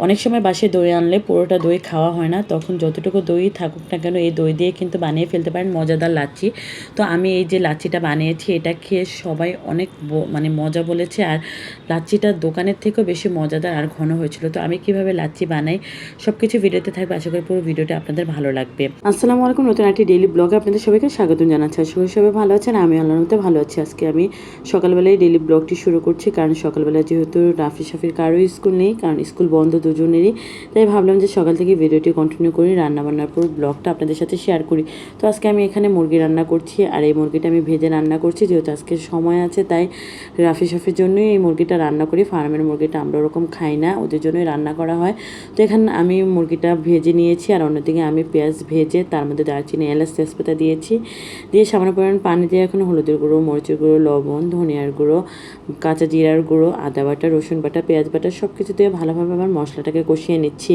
অনেক সময় বাসায় দই আনলে পুরোটা দই খাওয়া হয় না, তখন যতটুকু দই থাকুক না কেন এই দই দিয়ে কিন্তু বানিয়ে ফেলতে পারেন মজাদার লাচ্ছি। তো আমি এই যে লাচ্ছিটা বানিয়েছি এটা খেয়ে সবাই অনেক মানে মজা বলেছে, আর লাচ্ছিটা দোকানের থেকেও বেশি মজাদার আর ঘন হয়েছিল। তো আমি কিভাবে লাচ্ছি বানাই সব কিছু ভিডিওতে থাকবে, আশা করি পুরো ভিডিওটা আপনাদের ভালো লাগবে। আসসালামু আলাইকুম, নতুন একটি ডেইলি ব্লগে আপনাদের সবাইকে স্বাগত জানাচ্ছি। আশা করি সবাই ভালো আছেন, আমি আল্লাহর মধ্যে ভালো আছি। আজকে আমি সকালবেলায় ডেইলি ব্লগটি শুরু করছি, কারণ সকালবেলা যেহেতু রাফি সাফির কারোই স্কুল নেই, কারণ স্কুল বন্ধ দুজনেরই, তাই ভাবলাম যে সকাল থেকে ভিডিওটি কন্টিনিউ করি, রান্নাবান্নার পর ব্লগটা আপনাদের সাথে শেয়ার করি। তো আজকে আমি এখানে মুরগি রান্না করছি, আর এই মুরগিটা আমি ভেজে রান্না করছি, যেহেতু আজকে সময় আছে তাই রাফি সাফির জন্যই এই মুরগিটা রান্না করি। ফার্মের মুরগিটা আমরা ওরকম খাই না, ওদের জন্যই রান্না করা হয়। তো এখানে আমি মুরগিটা ভেজে নিয়েছি, আর অন্যদিকে আমি পেঁয়াজ ভেজে তার মধ্যে দারচিনি, এলাচ, তেজপাতা দিয়েছি। দিয়ে সামান্য পরিমাণ পানি দিয়ে এখন হলুদের গুঁড়ো, মরিচের গুঁড়ো, লবণ, ধনিয়ার গুঁড়ো, কাঁচা জিরার গুঁড়ো, আদা বাটা, রসুন বাটা, পেঁয়াজ বাটা সব কিছু দিয়ে ভালোভাবে আমার মশলাটাকে কষিয়ে নিচ্ছি।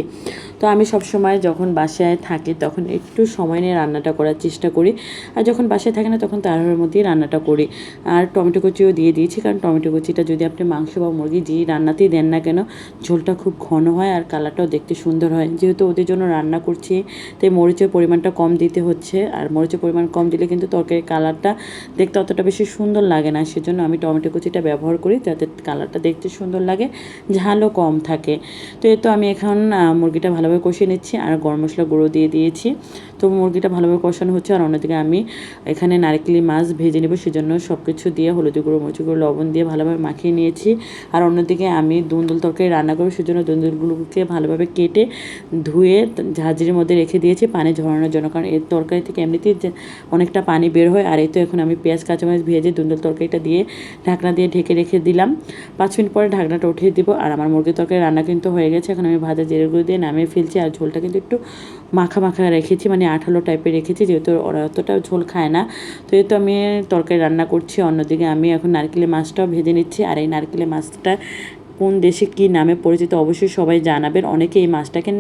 তো আমি সবসময় যখন বাসায় থাকি তখন একটু সময় নিয়ে রান্নাটা করার চেষ্টা করি, আর যখন বাসায় থাকে না তখন তাড়াহুড়োর মধ্যেই রান্নাটা করি। আর টমেটো কুচিও দিয়ে দিয়েছি, কারণ টমেটো কুচিটা যদি আপনি মাংস বা মুরগি যেই রান্নাতেই দেন না কেন ঝোলটা খুব ঘন হয় আর কালারটাও দেখতে সুন্দর হয়। যেহেতু ওদের জন্য রান্না করছি তাই মরিচের পরিমাণটা কম দিতে হচ্ছে, আর মরিচের পরিমাণ কম দিলে কিন্তু তরকারির কালারটা দেখতে অতটা বেশি সুন্দর লাগে না, সেজন্য আমি টমেটো কুচিটা ব্যবহার করি যাতে কালারটা দেখতে সুন্দর লাগে, ঝালও কম থাকে। তো এই তো আমি এখন মুরগিটা ভালোভাবে কষিয়ে নিচ্ছি, আর গরম মশলা গুঁড়ো দিয়ে দিয়েছি। তো মুরগিটা ভালোভাবে কষানো হচ্ছে, আর অন্যদিকে আমি এখানে নারকেলি মাছ ভেজে নেব, সেজন্য সব কিছু দিয়ে হলুদ গুঁড়ো, মরিচ গুঁড়ো, লবণ দিয়ে ভালোভাবে মাখিয়ে নিয়েছি। আর অন্যদিকে আমি দুন্দুল তরকারি রান্না করব, সেজন্য দুন্দুলগুলোকে ভালোভাবে কেটে ধুয়ে ঝাঁঝরির মধ্যে রেখে দিয়েছি পানি ঝরানোর জন্য, কারণ এর তরকারি থেকে এমনিতেই অনেকটা পানি বের হয়। আর এই তো এখন আমি পেঁয়াজ কাঁচামরিচ ভেজে দুন্দুল তরকারিটা দিয়ে ঢাকনা দিয়ে ঢেকে রেখে দিলাম। 5 মিনিট পরে ঢাকনাটা উঠিয়ে দিব, আর আমার মুরগির তরকারি রান্না কিন্তু হয়ে গেছে। এখন আমি ভাজা জিরেগুলো দিয়ে নামিয়ে ফেলছি, আর ঝোলটা কিন্তু একটু মাখা মাখা রেখেছি, মানে আঠালো টাইপের রেখেছি, যেহেতু ওরা অতটা ঝোল খায় না। তো এই তো আমি তরকারি রান্না করছি, অন্যদিকে আমি এখন নারকেলের মাছটাও ভেজে নিচ্ছি। আর এই নারকেলের মাছটা কোন দেশে কী নামে পরিচিত অবশ্যই সবাই জানাবেন। অনেকে এই মাছটাকে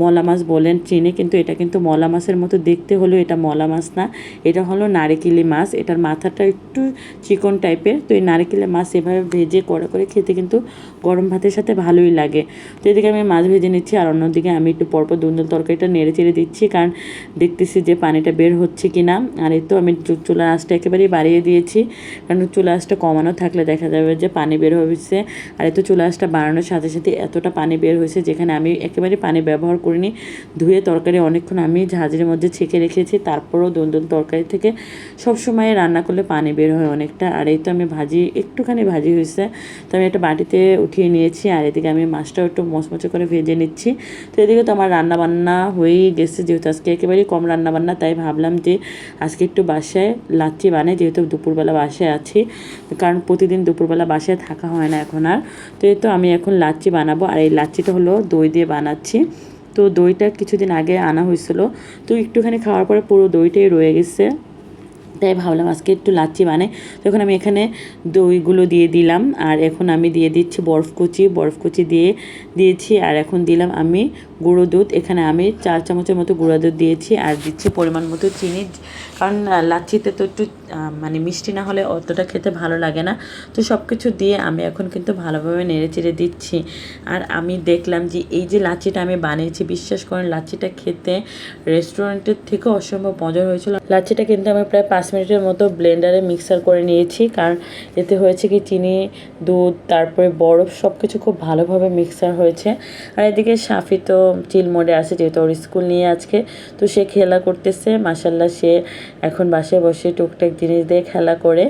মলা মাছ বলেন চিনে, কিন্তু এটা কিন্তু মলা মাছের মতো দেখতে হলেও এটা মলা মাছ না, এটা হলো নারিকেলি মাছ। এটার মাথাটা একটু চিকন টাইপের। তো এই নারিকেলের মাছ এভাবে ভেজে করে খেতে কিন্তু গরম ভাতের সাথে ভালোই লাগে। তো এদিকে আমি মাছ ভেজে নিচ্ছি, আর অন্যদিকে আমি একটু পরপর দুন্দুল তরকারিটা নেড়ে চেড়ে দিচ্ছি, কারণ দেখতেছি যে পানিটা বের হচ্ছে কি না। আর এই তো আমি চুলার আঁচটা একেবারেই বাড়িয়ে দিয়েছি, কারণ চুলার আঁচটা কমানো থাকলে দেখা যাবে যে পানি বের হয়েছে। আর এই তো চুলার আঁচটা বাড়ানোর সাথে সাথে এতটা পানি বের হয়েছে, যেখানে আমি একেবারে পানি ব্যবহার করিনি। ধুয়ে তরকারি অনেকক্ষণ আমি ঝাঁঝরির মধ্যে ছেঁকে রেখেছি, তারপরেও দুন্দুল তরকারি থেকে সবসময় রান্না করলে পানি বের হয় অনেকটা। আর এই তো আমি একটুখানি ভাজি হয়েছে, তো আমি একটা বাটিতে উঠিয়ে নিয়েছি। আর এদিকে আমি মাছটাও একটু মচমচে করে ভেজে নিচ্ছি। তো এদিকে তো আমার রান্নাবান্না হয়েই গেছে, যেহেতু আজকে একেবারেই কম রান্নাবান্না, তাই ভাবলাম যে আজকে একটু বাসায় লাচ্ছি বানাই, যেহেতু দুপুরবেলা বাসায় আছি, কারণ প্রতিদিন দুপুরবেলা বাসায় থাকা হয় না এখন আর। তো এই তো আমি এখন লাচ্ছি বানাবো, আর এই লাচ্ছিটা হলো দই দিয়ে বানাচ্ছি। তো দইটা কিছুদিন আগে আনা হয়েছিল, তো একটুখানি খাওয়ার পরে পুরো দইটাই রয়ে গেছে, তাই ভাবলাম আজকে একটু লাচ্ছি বানাই। তো এখন আমি এখানে দইগুলো দিয়ে দিলাম, আর এখন আমি দিয়ে দিচ্ছি বরফ কুচি দিয়েছি। আর এখন দিলাম আমি গুঁড়ো দুধ, এখানে আমি 4 চামচের মতো গুঁড়ো দুধ দিয়েছি, আর দিচ্ছি পরিমাণ মতো চিনি, কারণ লাচ্ছিতে তো একটু মানে মিষ্টি না হলে অতটা খেতে ভালো লাগে না। তো সব কিছু দিয়ে আমি এখন কিন্তু ভালোভাবে নেড়ে চেড়ে দিচ্ছি। আর আমি দেখলাম যে এই যে লাচ্ছিটা আমি বানিয়েছি, বিশ্বাস করেন লাচ্ছিটা খেতে রেস্টুরেন্টের থেকে অসম্ভব মজার হয়েছিল। লাচ্ছিটা কিন্তু আমি প্রায় 5 মিনিটের মতো ব্লেন্ডারে মিক্সার করে নিয়েছি, কারণ এতে হয়েছে কি চিনি, দুধ, তারপরে বরফ সব কিছু খুব ভালোভাবে মিক্সার হয়েছে। আর এদিকে সাফি তো চিল মোডে আছে, যেহেতু ওর স্কুল নিয়ে আজকে, তো সে খেলা করতেছে। মাশাল্লাহ সে এখন বাসায় বসে টুকটাক জিনিস দিয়ে খেলা করে,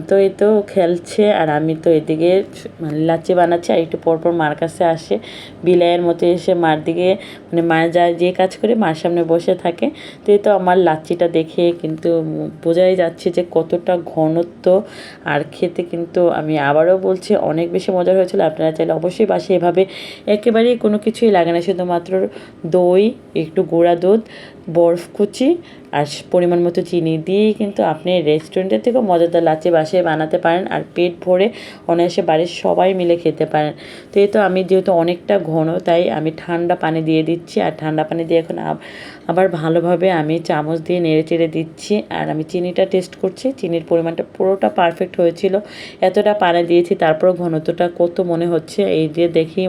তো এই তো খেলছে। আর আমি তো এদিকে মানে লাচ্ছি বানাচ্ছি, আর একটু পরপর মার কাছে আসে, বিলাইয়ের মতো এসে মার দিকে মানে মা যে কাজ করে মার সামনে বসে থাকে। তো এই তো আমার লাচ্ছিটা দেখে কিন্তু বোঝাই যাচ্ছে যে কতটা ঘনত্ব, আর খেতে কিন্তু আমি আবারও বলছি অনেক বেশি মজার হয়েছিল। আপনারা চাইলে অবশ্যই বাসে এভাবে, একেবারেই কোনো কিছুই লাগে না, শুধুমাত্র দই, একটু গুঁড়া দুধ বরফ কুচি আর পরিমাণ মতো চিনি দিয়েই কিন্তু আপনি রেস্টুরেন্টের থেকেও মজাদার লাচ্ছি বাসায় বানাতে পারেন আর পেট ভরে অনায়াসে বাড়ির সবাই মিলে খেতে পারেন। তো এই তো আমি যেহেতু অনেকটা ঘন তাই আমি ঠান্ডা পানি দিয়ে দিচ্ছি, আর ঠান্ডা পানি দিয়ে এখন আবার ভালোভাবে আমি চামচ দিয়ে নেড়ে চেড়ে দিচ্ছি। আর আমি চিনিটা টেস্ট করছি, চিনির পরিমাণটা পুরোটা পারফেক্ট হয়েছিল। এতটা পানি দিয়েছি তারপরও ঘনত্বটা কত মনে হচ্ছে এই যে দেখেই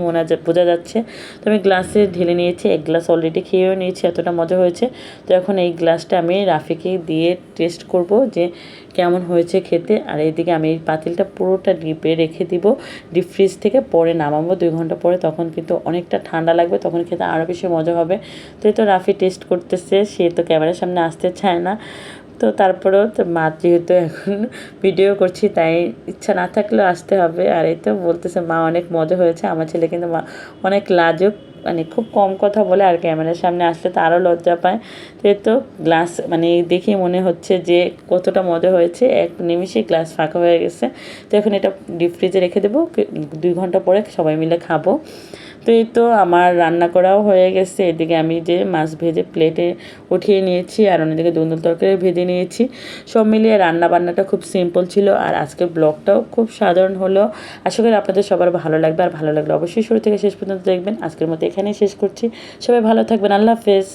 বোঝা যাচ্ছে। তো আমি গ্লাসে ঢেলে নিয়েছি, এক গ্লাস অলরেডি খেয়েও নিয়েছি, এতটা মজা হয়েছে। তো এখন এই গ্লাসটা আমি রাফিকে দিয়ে টেস্ট করব যে কেমন হয়েছে খেতে। আর এইদিকে আমি এই পাতিলটা পুরোটা ডিপে রেখে দিব ডিপ ফ্রিজ থেকে, পরে নামাবো 2 ঘন্টা পরে, তখন কিন্তু অনেকটা ঠান্ডা লাগবে, তখন খেতে আরও বেশি মজা হবে। তো এই তো রাফি টেস্ট করতেছে, সে তো ক্যামেরার সামনে আসতে চায় না। তো তারপরেও তো মা যেহেতু এখন ভিডিও করছি তাই ইচ্ছা না থাকলেও আসতে হবে। আর এই তো বলতেছে মা অনেক মজা হয়েছে। আমার ছেলে কিন্তু অনেক লাজুক, মানে খুব কম কথা বলে, আর ক্যামেরার সামনে আসলে তো আরও লজ্জা পায়। তো এই তো গ্লাস মানে দেখেই মনে হচ্ছে যে কতটা মজা হয়েছে, এক নিমিষেই গ্লাস ফাঁকা হয়ে গেছে। তো এখন এটা ডিপ ফ্রিজে রেখে দেবো, 2 ঘন্টা পরে সবাই মিলে খাবো। তো এই তো আমার রান্না করাও হয়ে গেছে। এদিকে আমি যে মাছ ভেজে প্লেটে উঠিয়ে নিয়েছি, আর অন্যদিকে দুন্দুল তরকারি ভেজে নিয়েছি। সব মিলিয়ে রান্না বান্নাটা খুব সিম্পল ছিল, আর আজকের ব্লগটাও খুব সাধারণ হলো। আশা করি আপনাদের সবার ভালো লাগবে, আর ভালো লাগলে অবশ্যই শুরু থেকে শেষ পর্যন্ত দেখবেন। আজকের মতো এখানেই শেষ করছি। সবাই ভালো থাকবেন, আল্লাহ হাফেজ।